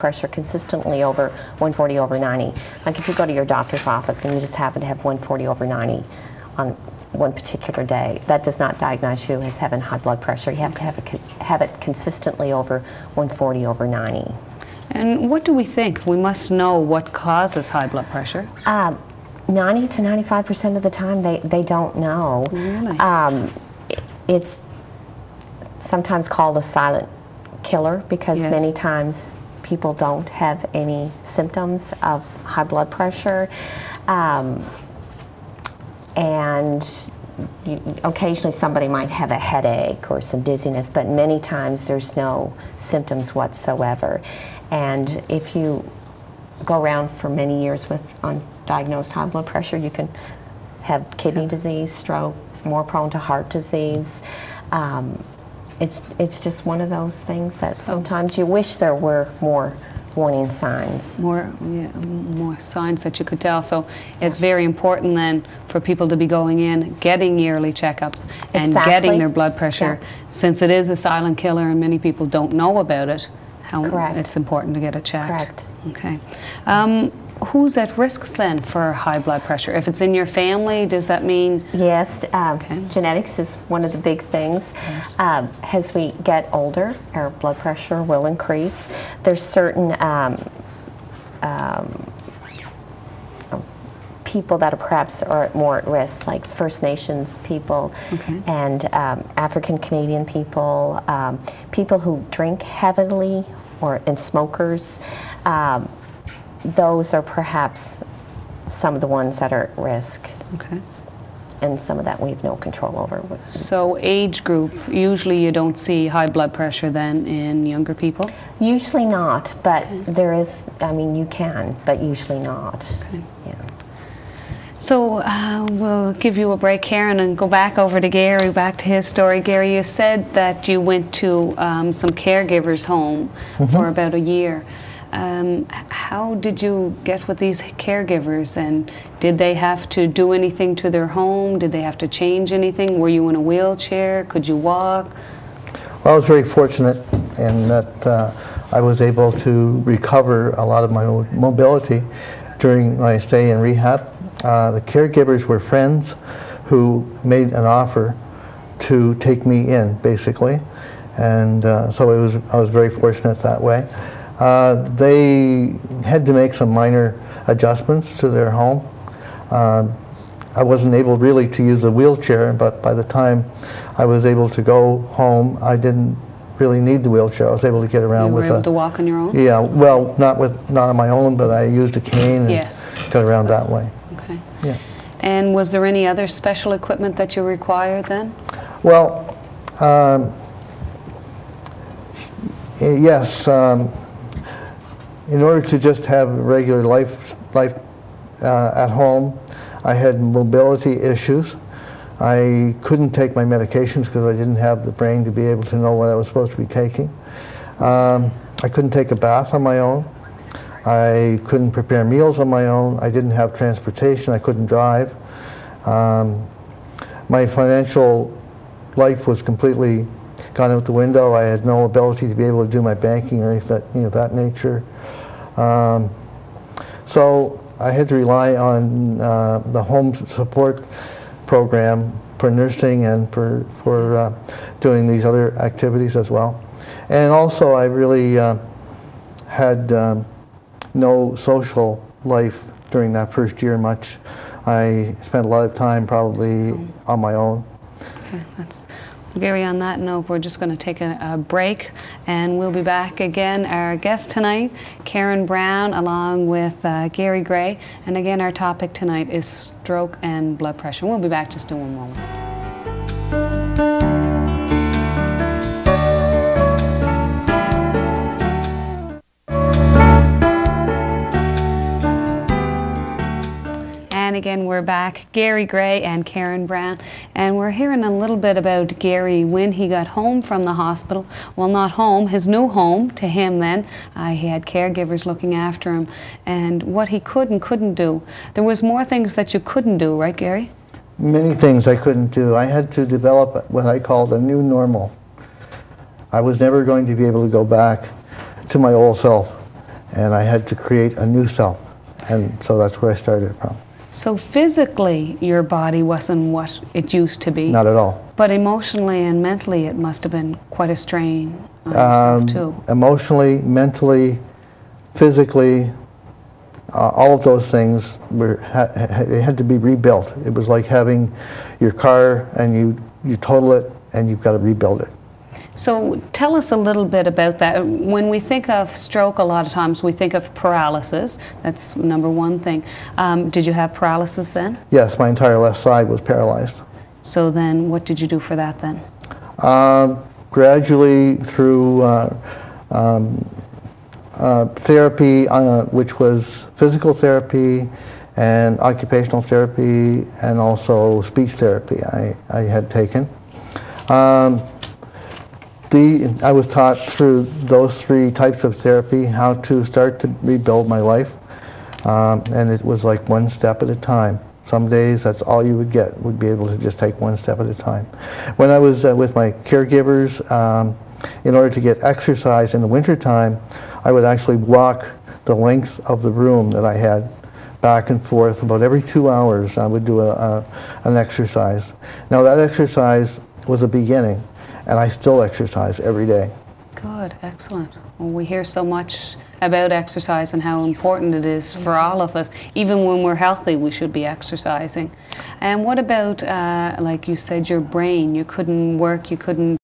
pressure consistently over 140/90. Like if you go to your doctor's office and you just happen to have 140/90 on one particular day, that does not diagnose you as having high blood pressure. You have to have it consistently over 140/90. And what do we think? We must know what causes high blood pressure. 90 to 95% of the time they don't know. Really? It's sometimes called a silent killer because many times people don't have any symptoms of high blood pressure. And occasionally somebody might have a headache or some dizziness, but many times there's no symptoms whatsoever. And if you go around for many years with undiagnosed high blood pressure, you can have kidney disease, stroke, more prone to heart disease. It's just one of those things that sometimes you wish there were more warning signs. More signs that you could tell. So it's very important then for people to be going in, getting yearly checkups, and getting their blood pressure. Since it is a silent killer and many people don't know about it, it's important to get it checked. Correct. Okay. Who's at risk then for high blood pressure? If it's in your family, does that mean? Yes, genetics is one of the big things. Yes. As we get older, our blood pressure will increase. There's certain people that are perhaps more at risk, like First Nations people and African Canadian people, people who drink heavily and smokers. Those are perhaps some of the ones that are at risk. Okay. And some of that we have no control over. So age group, usually you don't see high blood pressure then in younger people? Usually not, but there is, I mean, you can, but usually not. Okay. Yeah. So we'll give you a break, Karen, and go back over to Gary, back to his story. Gary, you said that you went to some caregivers' home for about a year. How did you get with these caregivers, and did they have to do anything to their home? Did they have to change anything? Were you in a wheelchair? Could you walk? Well, I was very fortunate in that I was able to recover a lot of my mobility during my stay in rehab. The caregivers were friends who made an offer to take me in, basically, and so I was very fortunate that way. They had to make some minor adjustments to their home. I wasn't able really to use the wheelchair, but by the time I was able to go home, I didn't really need the wheelchair. I was able to get around with. You were able to walk on your own? Yeah, well, not on my own, but I used a cane and got around that way. Okay. Yeah. And was there any other special equipment that you required then? Well, yes. In order to just have a regular life at home, I had mobility issues. I couldn't take my medications because I didn't have the brain to be able to know what I was supposed to be taking. I couldn't take a bath on my own. I couldn't prepare meals on my own. I didn't have transportation. I couldn't drive. My financial life was completely gone out the window. I had no ability to be able to do my banking or anything of that nature. So I had to rely on the home support program for nursing and for doing these other activities as well. And also I really had no social life during that first year much. I spent a lot of time probably on my own. Okay, Gary, on that note, we're just going to take a break, and we'll be back again. Our guest tonight, Karen Brown, along with Gary Gray, and again our topic tonight is stroke and blood pressure. We'll be back just in one moment. And again, we're back, Gary Gray and Karen Brown, and we're hearing a little bit about Gary when he got home from the hospital. Well, not home, his new home to him then. He had caregivers looking after him, and what he could and couldn't do. There was more things that you couldn't do, right, Gary? Many things I couldn't do. I had to develop what I called a new normal. I was never going to be able to go back to my old self and I had to create a new self. And so that's where I started from. So physically, your body wasn't what it used to be. Not at all. But emotionally and mentally, it must have been quite a strain on yourself too. Emotionally, mentally, physically, all of those things they had to be rebuilt. It was like having your car and you total it and you've got to rebuild it. So tell us a little bit about that. When we think of stroke, a lot of times we think of paralysis. That's number one thing. Did you have paralysis then? Yes, my entire left side was paralyzed. So then what did you do for that then? Gradually through therapy, which was physical therapy and occupational therapy and also speech therapy I had taken. I was taught through those 3 types of therapy how to start to rebuild my life, and it was like one step at a time. Some days that's all you would get, would be able to just take one step at a time. When I was with my caregivers, in order to get exercise in the wintertime, I would actually walk the length of the room that I had back and forth. About every 2 hours I would do an exercise. Now that exercise was a beginning, and I still exercise every day. Good, excellent. Well, we hear so much about exercise and how important it is for all of us. Even when we're healthy, we should be exercising. And what about, like you said, your brain? You couldn't work, you couldn't